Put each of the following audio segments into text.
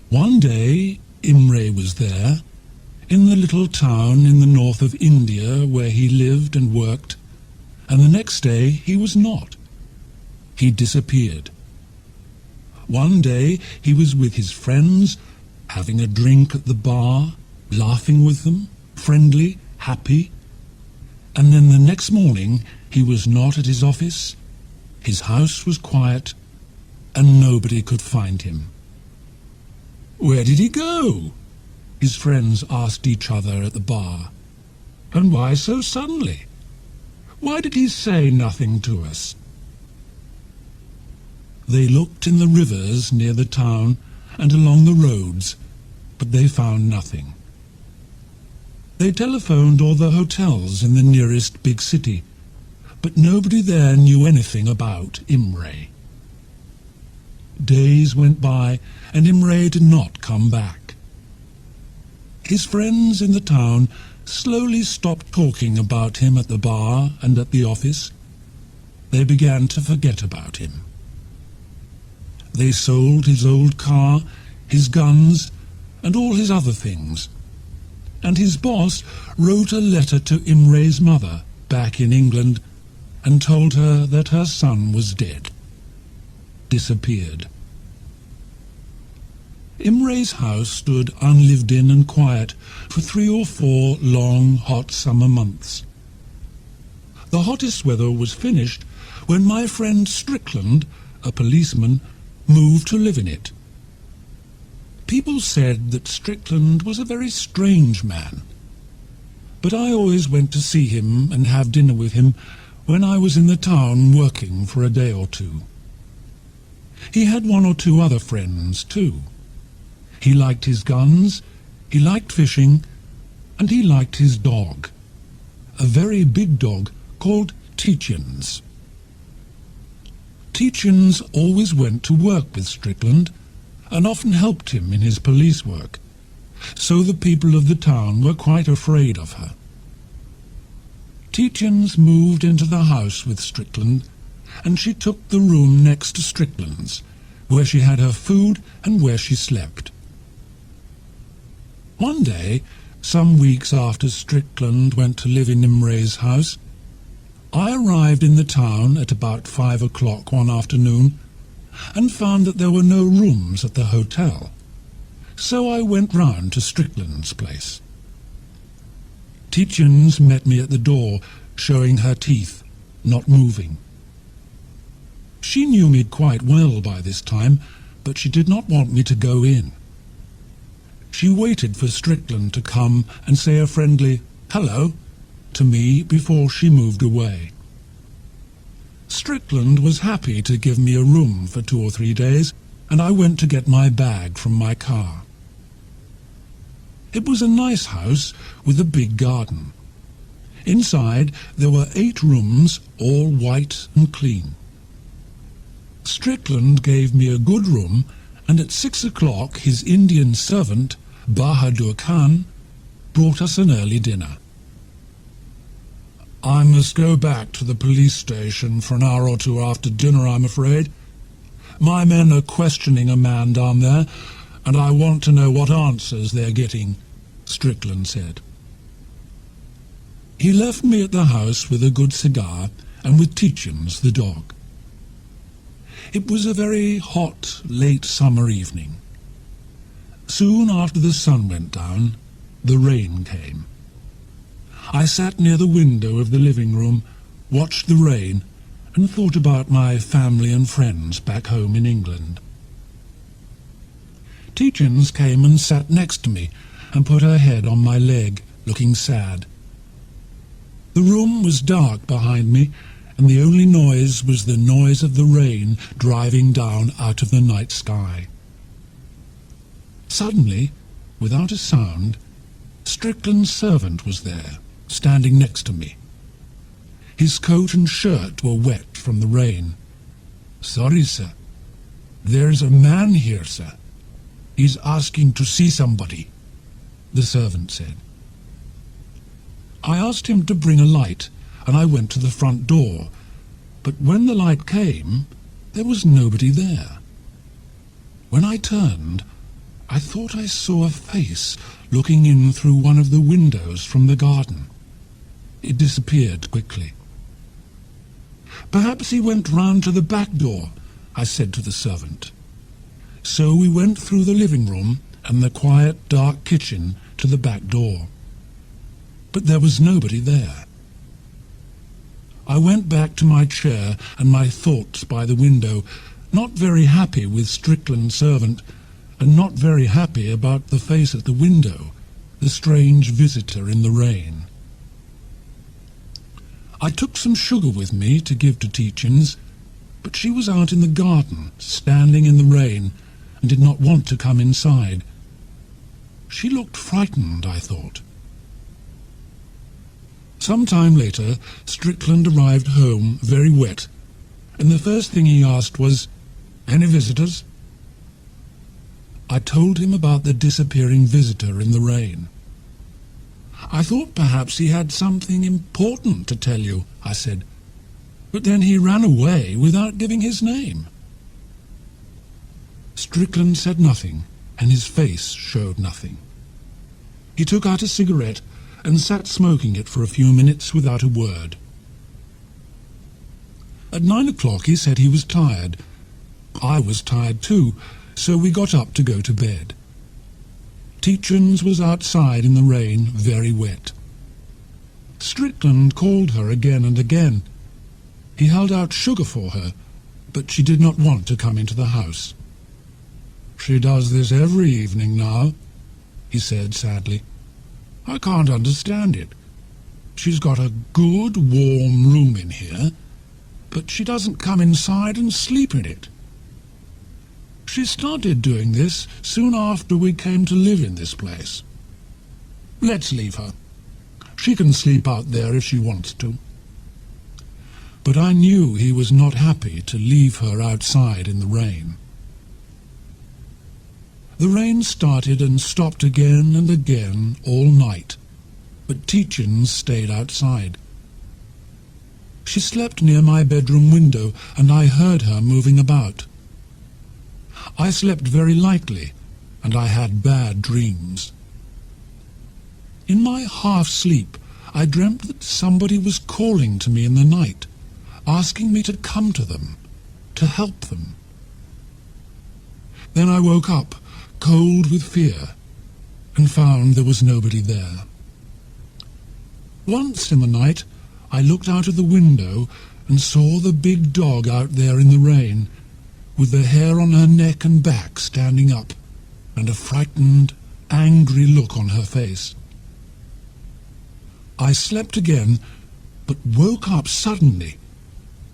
One day Imray was there, in the little town in the north of India where he lived and worked, and the next day he was not. He disappeared. One day he was with his friends, having a drink at the bar, laughing with them, friendly, happy, and then the next morning he was not at his office, his house was quiet, and nobody could find him. "Where did he go?" his friends asked each other at the bar. "And why so suddenly? Why did he say nothing to us?" They looked in the rivers near the town and along the roads, but they found nothing. They telephoned all the hotels in the nearest big city, but nobody there knew anything about Imray. Days went by, and Imray did not come back. His friends in the town slowly stopped talking about him at the bar and at the office. They began to forget about him. They sold his old car, his guns, and all his other things. And his boss wrote a letter to Imray's mother back in England and told her that her son was dead, disappeared. Imray's house stood unlived in and quiet for 3 or 4 long, hot summer months. The hottest weather was finished when my friend Strickland, a policeman, moved to live in it. People said that Strickland was a very strange man, but I always went to see him and have dinner with him when I was in the town working for a day or two. He had 1 or 2 other friends, too. He liked his guns, he liked fishing, and he liked his dog, a very big dog called Tietjens. Tietjens always went to work with Strickland and often helped him in his police work, so the people of the town were quite afraid of her. Tietjens moved into the house with Strickland, and she took the room next to Strickland's, where she had her food and where she slept. One day, some weeks after Strickland went to live in Imray's house, I arrived in the town at about 5 o'clock one afternoon and found that there were no rooms at the hotel, so I went round to Strickland's place. Tietjens met me at the door, showing her teeth, not moving. She knew me quite well by this time, but she did not want me to go in. She waited for Strickland to come and say a friendly "hello" to me before she moved away. Strickland was happy to give me a room for 2 or 3 days, and I went to get my bag from my car. It was a nice house with a big garden. Inside there were 8 rooms, all white and clean. Strickland gave me a good room, and at 6 o'clock his Indian servant, Bahadur Khan, brought us an early dinner. "I must go back to the police station for an hour or 2 after dinner, I'm afraid. My men are questioning a man down there, and I want to know what answers they're getting," Strickland said. He left me at the house with a good cigar and with Tietjens, the dog. It was a very hot, late summer evening. Soon after the sun went down, the rain came. I sat near the window of the living room, watched the rain, and thought about my family and friends back home in England. Tietjens came and sat next to me and put her head on my leg, looking sad. The room was dark behind me, and the only noise was the noise of the rain driving down out of the night sky. Suddenly, without a sound, Strickland's servant was there, standing next to me. His coat and shirt were wet from the rain. "Sorry, sir. There's a man here, sir. He's asking to see somebody," the servant said. I asked him to bring a light, and I went to the front door, but when the light came, there was nobody there. When I turned, I thought I saw a face looking in through one of the windows from the garden. It disappeared quickly. "Perhaps he went round to the back door," I said to the servant. So we went through the living room and the quiet, dark kitchen to the back door. But there was nobody there. I went back to my chair and my thoughts by the window, not very happy with Strickland's servant, and not very happy about the face at the window, the strange visitor in the rain. I took some sugar with me to give to Tietjens, but she was out in the garden, standing in the rain, and did not want to come inside. She looked frightened, I thought. Some time later, Strickland arrived home very wet, and the first thing he asked was, "Any visitors?" I told him about the disappearing visitor in the rain. "I thought perhaps he had something important to tell you," I said, "but then he ran away without giving his name." Strickland said nothing, and his face showed nothing. He took out a cigarette and sat smoking it for a few minutes without a word. At 9 o'clock he said he was tired. I was tired too, so we got up to go to bed. Tietjens was outside in the rain, very wet. Strickland called her again and again. He held out sugar for her, but she did not want to come into the house. "She does this every evening now," he said sadly. "I can't understand it. She's got a good, warm room in here, but she doesn't come inside and sleep in it. She started doing this soon after we came to live in this place. Let's leave her. She can sleep out there if she wants to." But I knew he was not happy to leave her outside in the rain. The rain started and stopped again and again all night, but Tietjens stayed outside. She slept near my bedroom window, and I heard her moving about. I slept very lightly, and I had bad dreams. In my half-sleep, I dreamt that somebody was calling to me in the night, asking me to come to them, to help them. Then I woke up, cold with fear, and found there was nobody there. Once in the night, I looked out of the window and saw the big dog out there in the rain, with the hair on her neck and back standing up, and a frightened, angry look on her face. I slept again, but woke up suddenly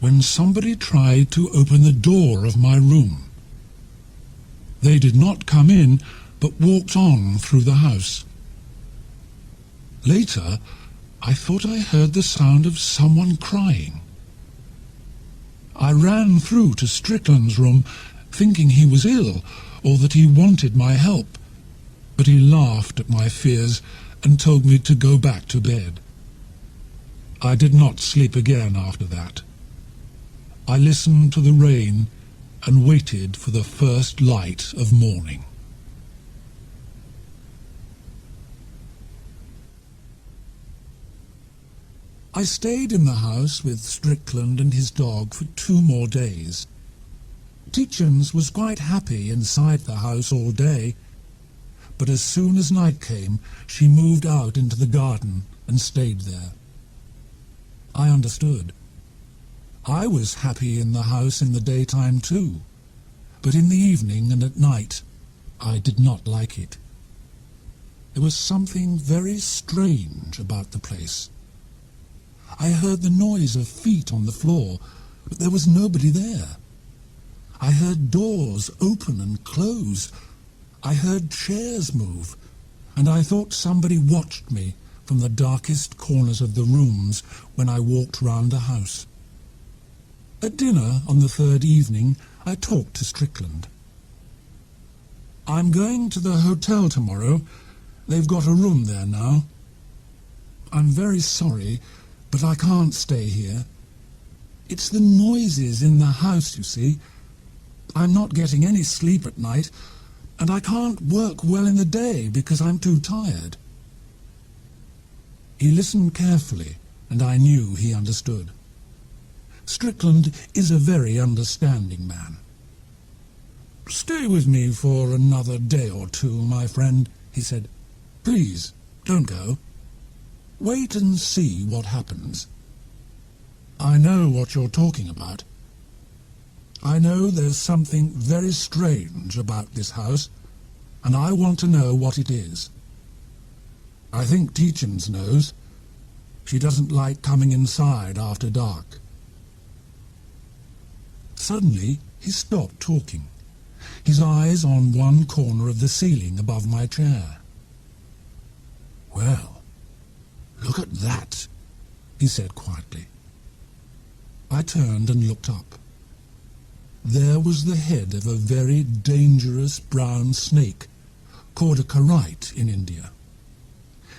when somebody tried to open the door of my room. They did not come in, but walked on through the house. Later, I thought I heard the sound of someone crying. I ran through to Strickland's room, thinking he was ill, or that he wanted my help, but he laughed at my fears and told me to go back to bed. I did not sleep again after that. I listened to the rain and waited for the first light of morning. I stayed in the house with Strickland and his dog for 2 more days. Tietjens was quite happy inside the house all day, but as soon as night came, she moved out into the garden and stayed there. I understood. I was happy in the house in the daytime too, but in the evening and at night I did not like it. There was something very strange about the place. I heard the noise of feet on the floor, but there was nobody there. I heard doors open and close. I heard chairs move, and I thought somebody watched me from the darkest corners of the rooms when I walked round the house. At dinner on the 3rd evening, I talked to Strickland. "I'm going to the hotel tomorrow. They've got a room there now. I'm very sorry, but I can't stay here. It's the noises in the house, you see. I'm not getting any sleep at night, and I can't work well in the day because I'm too tired." He listened carefully, and I knew he understood. Strickland is a very understanding man. "Stay with me for another day or two, my friend," he said. "Please, don't go. Wait and see what happens. I know what you're talking about. I know there's something very strange about this house, and I want to know what it is. I think Tietjens knows. She doesn't like coming inside after dark." Suddenly, he stopped talking, his eyes on one corner of the ceiling above my chair. "Well, look at that," he said quietly. I turned and looked up. There was the head of a very dangerous brown snake, called a karite in India.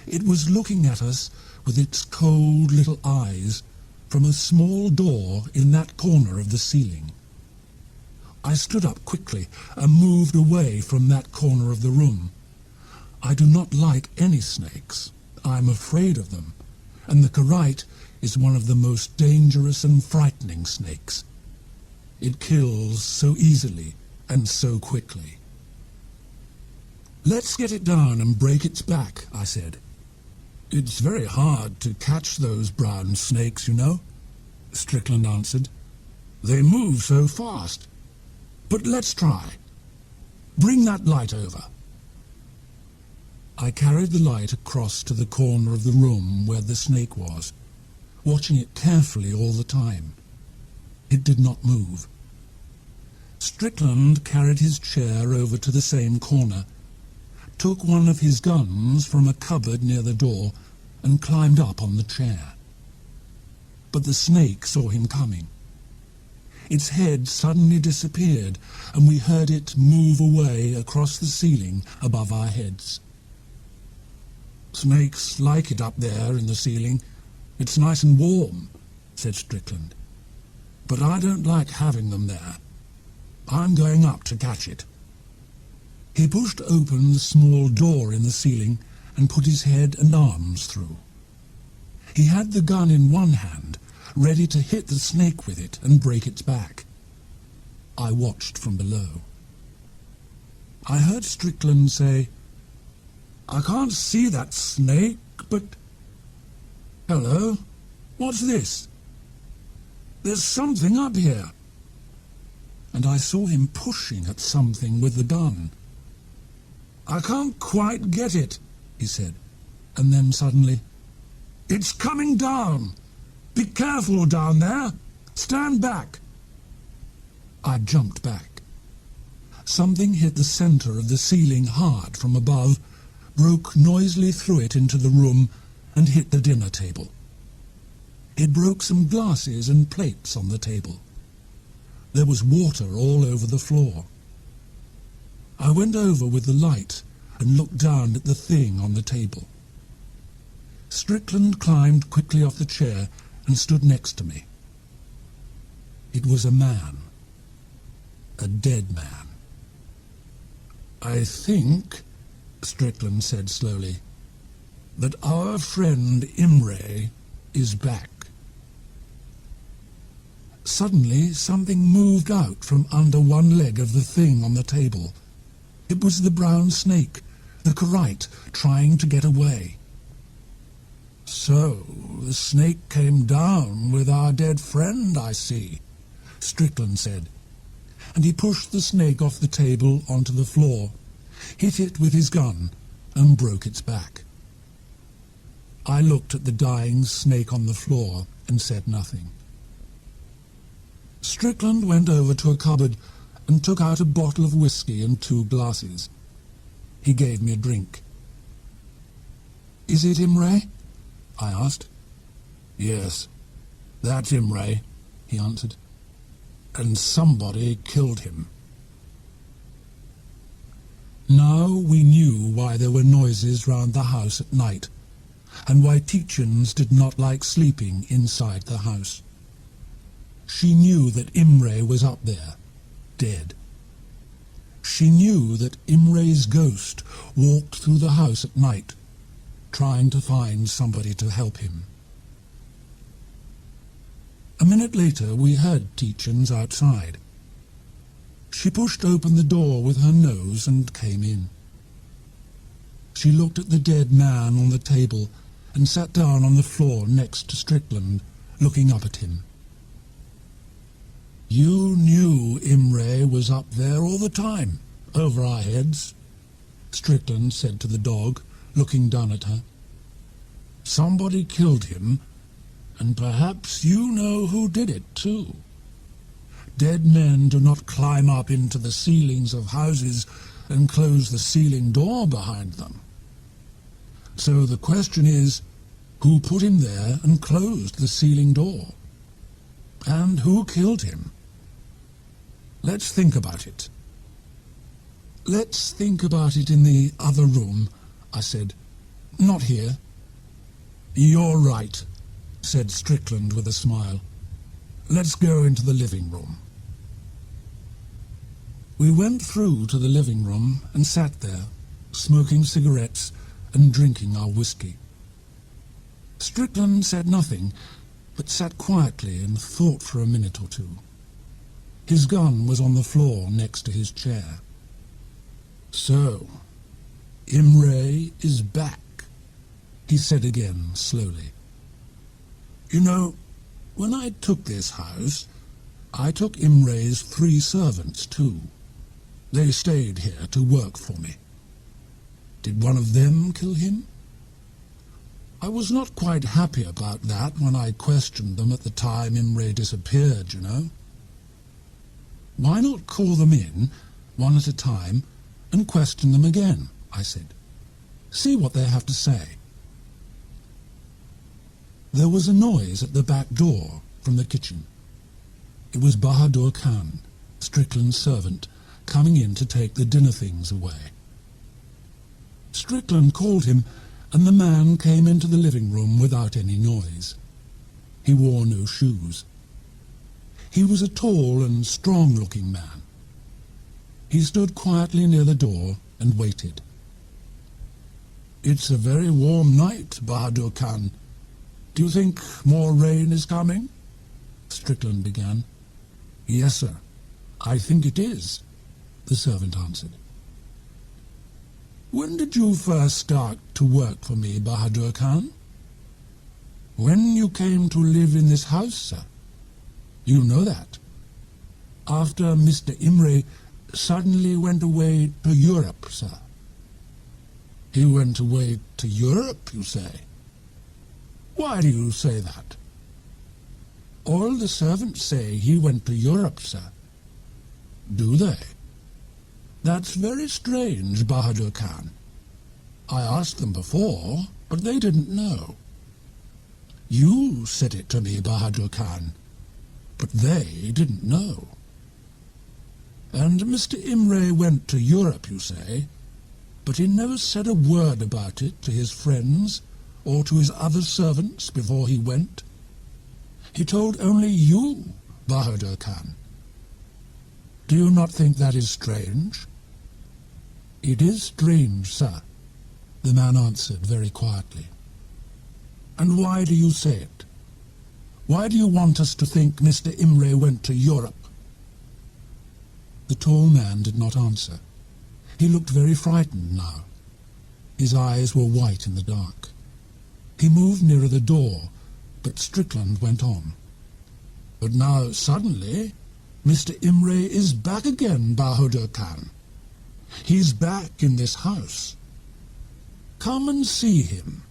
It was looking at us with its cold little eyes from a small door in that corner of the ceiling. I stood up quickly and moved away from that corner of the room. I do not like any snakes. I'm afraid of them, and the karite is one of the most dangerous and frightening snakes. It kills so easily and so quickly. "Let's get it down and break its back," I said. "It's very hard to catch those brown snakes, you know," Strickland answered. "They move so fast. But let's try. Bring that light over." I carried the light across to the corner of the room where the snake was, watching it carefully all the time. It did not move. Strickland carried his chair over to the same corner, took one of his guns from a cupboard near the door, and climbed up on the chair. But the snake saw him coming. Its head suddenly disappeared, and we heard it move away across the ceiling above our heads. "Snakes like it up there in the ceiling. It's nice and warm," said Strickland. "But I don't like having them there. I'm going up to catch it." He pushed open the small door in the ceiling and put his head and arms through. He had the gun in one hand, ready to hit the snake with it and break its back. I watched from below. I heard Strickland say, "I can't see that snake, but... Hello, what's this? There's something up here." And I saw him pushing at something with the gun. "I can't quite get it," he said, and then suddenly, "It's coming down! Be careful down there! Stand back!" I jumped back. Something hit the center of the ceiling hard from above, broke noisily through it into the room, and hit the dinner table. It broke some glasses and plates on the table. There was water all over the floor. I went over with the light and looked down at the thing on the table. Strickland climbed quickly off the chair and stood next to me. It was a man. A dead man. "I think," Strickland said slowly, "that our friend Imray is back." Suddenly something moved out from under one leg of the thing on the table. It was the brown snake, the karite, trying to get away. "So the snake came down with our dead friend, I see," Strickland said, and he pushed the snake off the table onto the floor, hit it with his gun, and broke its back. I looked at the dying snake on the floor and said nothing. Strickland went over to a cupboard and took out a bottle of whiskey and 2 glasses. He gave me a drink. "Is it Imray?" I asked. "Yes, that's Imray," he answered. "And somebody killed him." Now we knew why there were noises round the house at night, and why Tietjens did not like sleeping inside the house. She knew that Imray was up there, dead. She knew that Imray's ghost walked through the house at night, trying to find somebody to help him. A minute later we heard Tietjens outside. She pushed open the door with her nose and came in. She looked at the dead man on the table and sat down on the floor next to Strickland, looking up at him. "You knew Imray was up there all the time, over our heads," Strickland said to the dog, looking down at her. "Somebody killed him, and perhaps you know who did it too. Dead men do not climb up into the ceilings of houses and close the ceiling door behind them. So the question is, who put him there and closed the ceiling door? And who killed him? Let's think about it." "Let's think about it in the other room," I said. "Not here." "You're right," said Strickland with a smile. "Let's go into the living room." We went through to the living room and sat there, smoking cigarettes and drinking our whiskey. Strickland said nothing, but sat quietly and thought for a minute or two. His gun was on the floor next to his chair. "So, Imray is back," he said again slowly. "You know, when I took this house, I took Imray's 3 servants too. They stayed here to work for me. Did one of them kill him? I was not quite happy about that when I questioned them at the time Imray disappeared, you know. Why not call them in, one at a time, and question them again?" I said. "See what they have to say." There was a noise at the back door from the kitchen. It was Bahadur Khan, Strickland's servant, coming in to take the dinner things away. Strickland called him, and the man came into the living room without any noise. He wore no shoes. He was a tall and strong-looking man. He stood quietly near the door and waited. "It's a very warm night, Bahadur Khan. Do you think more rain is coming?" Strickland began. "Yes, sir. I think it is," the servant answered. "When did you first start to work for me, Bahadur Khan?" "When you came to live in this house, sir. You know that. After Mr. Imray suddenly went away to Europe, sir." "He went away to Europe, you say? Why do you say that?" "All the servants say he went to Europe, sir." "Do they? That's very strange, Bahadur Khan. I asked them before, but they didn't know. You said it to me, Bahadur Khan, but they didn't know. And Mr. Imray went to Europe, you say, but he never said a word about it to his friends or to his other servants before he went. He told only you, Bahadur Khan. Do you not think that is strange?" "It is strange, sir," the man answered very quietly. "And why do you say it? Why do you want us to think Mr. Imray went to Europe?" The tall man did not answer. He looked very frightened now. His eyes were white in the dark. He moved nearer the door, but Strickland went on. "But now, suddenly, Mr. Imray is back again, Bahadur Khan. He's back in this house. Come and see him.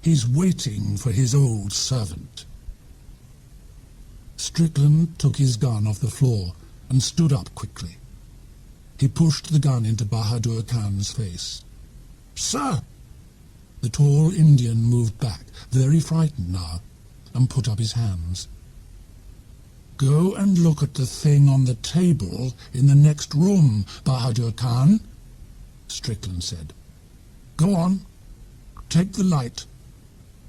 He's waiting for his old servant." Strickland took his gun off the floor and stood up quickly. He pushed the gun into Bahadur Khan's face. "Sir!" The tall Indian moved back, very frightened now, and put up his hands. "Go and look at the thing on the table in the next room, Bahadur Khan," Strickland said. "Go on. Take the light.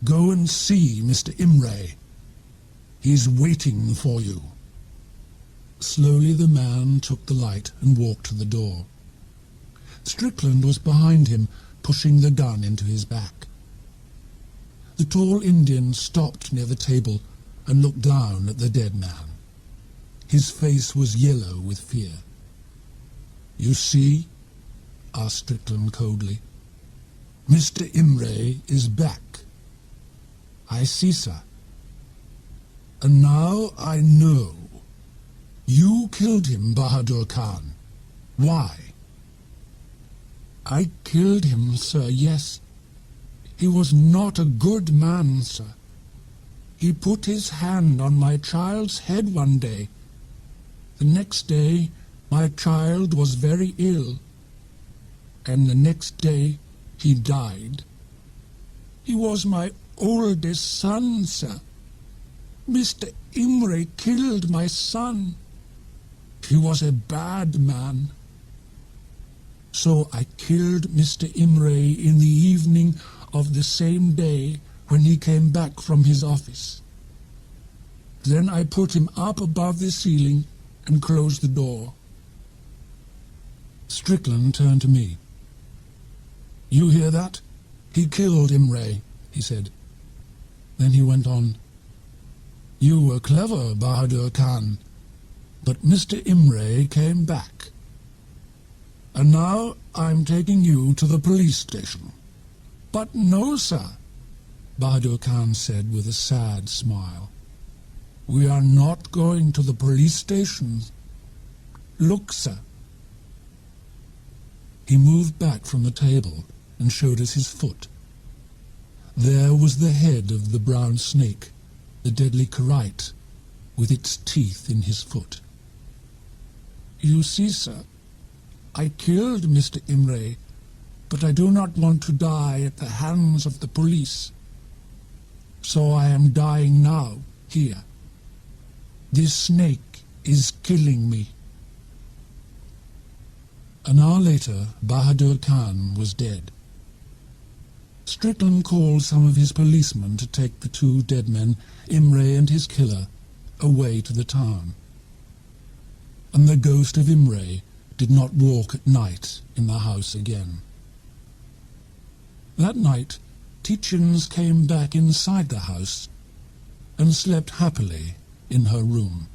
Go and see Mr. Imray. He's waiting for you." Slowly the man took the light and walked to the door. Strickland was behind him, pushing the gun into his back. The tall Indian stopped near the table and looked down at the dead man. His face was yellow with fear. "You see?" asked Strickland coldly. "Mr. Imray is back." "I see, sir." "And now I know. You killed him, Bahadur Khan. Why?" "I killed him, sir, yes. He was not a good man, sir. He put his hand on my child's head one day. The next day my child was very ill, and the next day he died. He was my oldest son, sir. Mr. Imray killed my son. He was a bad man. So I killed Mr. Imray in the evening of the same day when he came back from his office. Then I put him up above the ceiling and closed the door." Strickland turned to me. "You hear that? He killed Imray," he said. Then he went on, "You were clever, Bahadur Khan, but Mr. Imray came back. And now I'm taking you to the police station." "But no, sir," Bahadur Khan said with a sad smile. "We are not going to the police station. Look, sir." He moved back from the table and showed us his foot. There was the head of the brown snake, the deadly karite, with its teeth in his foot. "You see, sir, I killed Mr. Imray, but I do not want to die at the hands of the police. So I am dying now, here. This snake is killing me." An hour later, Bahadur Khan was dead. Strickland called some of his policemen to take the two dead men, Imray and his killer, away to the town. And the ghost of Imray did not walk at night in the house again. That night, Tietjens came back inside the house and slept happily in her room.